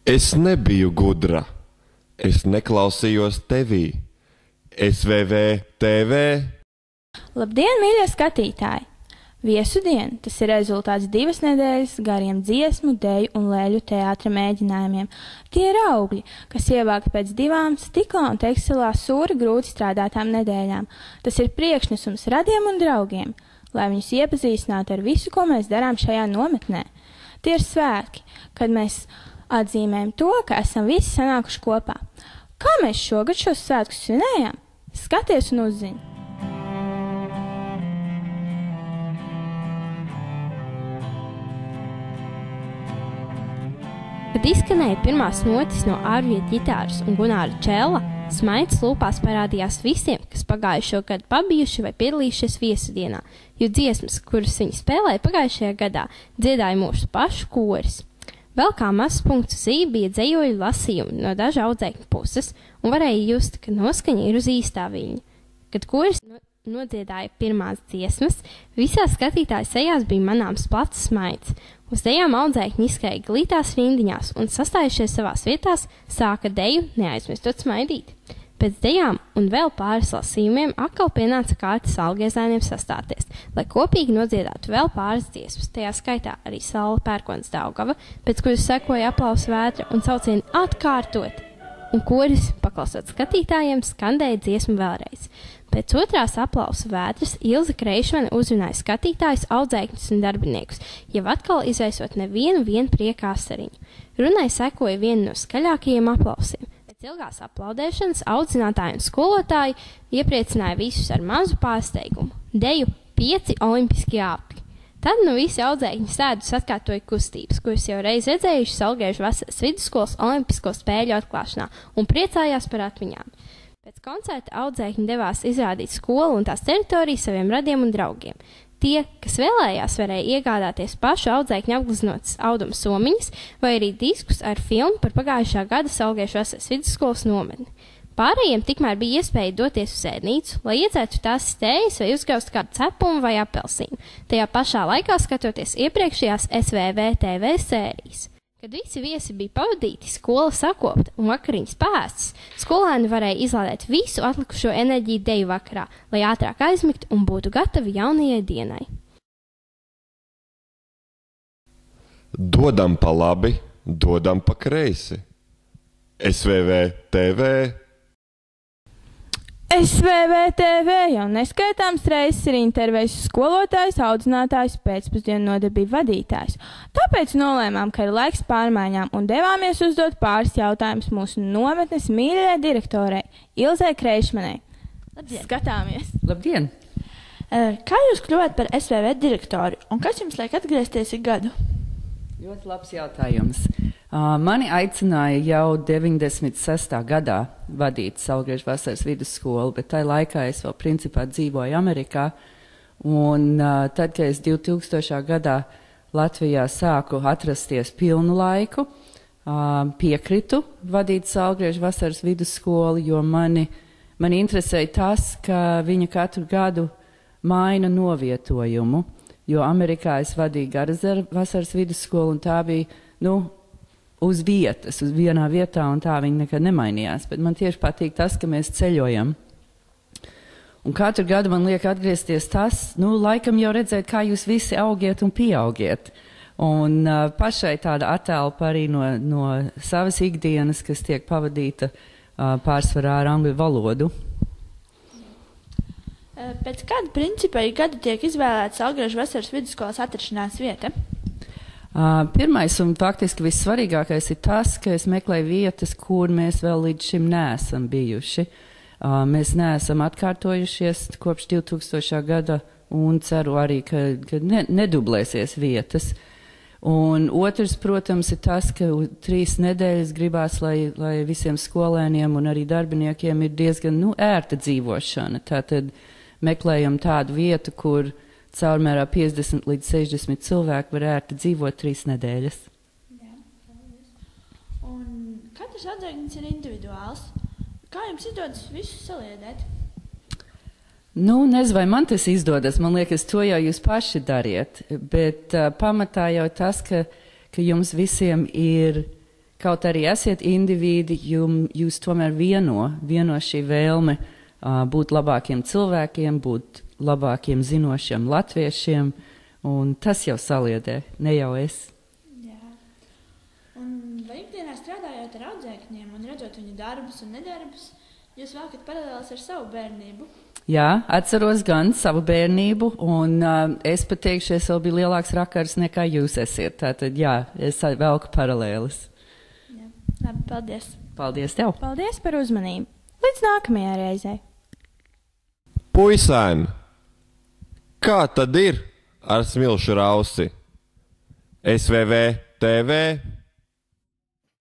Es nebiju gudra. Es neklausījos tevī. SVV TV. Labdien, mīļie skatītāji! Viesu diena, tas ir rezultāts 2 nedēļas gariem dziesmu, deju un lēļu teātra mēģinājumiem. Tie ir augļi, kas ievākti pēc 2 stiklā un tekstilā sūri grūti strādātām nedēļām. Tas ir priekšnesums radiem un draugiem, lai viņus iepazīstinātu ar visu, ko mēs darām šajā nometnē. Tie ir svētki, kad mēs atzīmējam to, ka esam visi sanākuši kopā. Kā mēs šogad šos svētkus svinējām? Skaties un uzzini! Kad izskanēja pirmās notis no ārvietu ģitāras un Gunāra čella, smaids lūpās parādījās visiem, kas pagājušo gadu pabijuši vai piedalījušies viesudienā, jo dziesmas, kuras viņi spēlēja pagājušajā gadā, dziedāja mūsu pašu koris. Vēl kā mazs punkts uz I bija dzejoļu lasījumi no dažu audzēkņu puses, un varēja just, ka noskaņa ir uz īstā viļņa. Kad koris nodziedāja pirmās dziesmas, visās skatītāju sejās bija manāms plats smaids. Uz dejām audzēkņi izskrēja glītās rindiņās un sastājušies savās vietās sāka deju, neaizmirstot smaidīt. Pēc dejām un vēl pāris lasījumiem atkal pienāca kārta Salgriezēniem sastāties, lai kopīgi nodziedātu vēl pāris dziesmas, tajā skaitā arī Saula Pērkons Daugava, pēc kuras sekoja aplausu vētra un saucieni atkārtot, un koris, paklausot skatītājiem, skandēja dziesmu vēlreiz. Pēc otrās aplausu vētras Ilze Kreišmane uzrunāja skatītājus, audzēkņus un darbiniekus, jau atkal izraisot nevienu prieka asariņu. Runai sekoja viena no skaļākajiem aplausiem. Pēc ilgās aplaudēšanas audzinātāji un skolotāji iepriecināja visus ar mazu pārsteigumu – deju 5 olimpiskie augļi. Tad visi audzēkņi sēdus atkārtoja kustības, kuras jau reiz redzējuši Salgriežu vasaras vidusskolas olimpisko spēļu atklāšanā un priecājās par atmiņām. Pēc koncerta audzēkņi devās izrādīt skolu un tās teritoriju saviem radiem un draugiem. Tie, kas vēlējās, varēja iegādāties pašu audzēkņu apgleznotas auduma somiņas vai arī diskus ar filmu par pagājušā gada Salgriežu vasaras vidusskolas nometni. Pārējiem tikmēr bija iespēja doties uz ēdnīcu, lai iedzētu tās tējas vai uzgaust kādu cepumu vai apelsīnu, tajā pašā laikā skatoties iepriekšējās SVV TV sērijas. Kad visi viesi bija pavadīti, skola sakopta un vakariņas pēstas, skolēni varēja izlādēt visu atlikušo enerģiju deju vakarā, lai ātrāk aizmigtu un būtu gatavi jaunajai dienai. Dodam pa labi, dodam pa kreisi. SVV TV. SVV TV jau neskaitāms reizes ir intervējis skolotājs, audzinātājs, pēcpusdienu nodarbību vadītājs. Tāpēc nolēmām, ka ir laiks pārmaiņām un devāmies uzdot pāris jautājumus mūsu nometnes mīļajai direktorei Ilzei Kreišmanei. Labdien! Skatāmies! Labdien! Kā jūs kļuvāt par SVV direktori un kas jums liek atgriezties ik gadu? Ļoti labs jautājums. Mani aicināja jau 96. gadā vadīt Salgriežu vasaras vidusskolu, bet tajā laikā es vēl principā dzīvoju Amerikā. Un tad, kad es 2000. gadā Latvijā sāku atrasties pilnu laiku, piekritu vadīt Salgriežu vasaras vidusskolu, jo mani interesēja tas, ka viņa katru gadu maina novietojumu. Jo Amerikā es vadīju Garazera vasaras vidusskolu, un tā bija, uz vietas, uz vienā vietā, un tā viņa nekad nemainījās. Bet man tieši patīk tas, ka mēs ceļojam. Un katru gadu man liek atgriezties tas, laikam jau redzēt, kā jūs visi augiet un pieaugiet. Un pašai tāda attēlpa arī no savas ikdienas, kas tiek pavadīta pārsvarā ar angļu valodu. Pēc kāda principa ik gadu tiek izvēlēta Salgriežu vasaras vidusskolas atrašanās vieta? Pirmais un faktiski vissvarīgākais ir tas, ka es meklēju vietas, kur mēs vēl līdz šim neesam bijuši. Mēs neesam atkārtojušies kopš 2000. gada un ceru arī, ka nedublēsies vietas. Un otrs, protams, ir tas, ka 3 nedēļas gribās, lai visiem skolēniem un arī darbiniekiem ir diezgan ērta dzīvošana. Tātad meklējam tādu vietu, kur caurmērā 50 līdz 60 cilvēki var ērti dzīvot 3 nedēļas. Jā, un katrs audzēknis ir individuāls. Kā jums izdodas visu saliedēt? Nezinu, vai man tas izdodas. Man liekas, to jau jūs paši dariet. Bet pamatā jau tas, ka jums visiem ir Kaut arī esiet indivīdi, jūs tomēr vieno šī vēlme būt labākiem cilvēkiem, būt labākiem zinošiem latviešiem, un tas jau saliedē, ne jau es. Jā. Un vai ikdienā strādājot ar audzēkņiem un redzot viņu darbus un nedarbus, jūs vēlkat paralēlis ar savu bērnību? Jā, atceros gan savu bērnību, un es pat teikšu, es vēl biju lielāks rakars nekā jūs esiet. Tātad, jā, es velku paralēlis. Jā. Labi, paldies. Paldies tev. Paldies par uzmanību. Līdz nākamajai reizei. Puisēn, kā tad ir ar smilšu rausi? SVV TV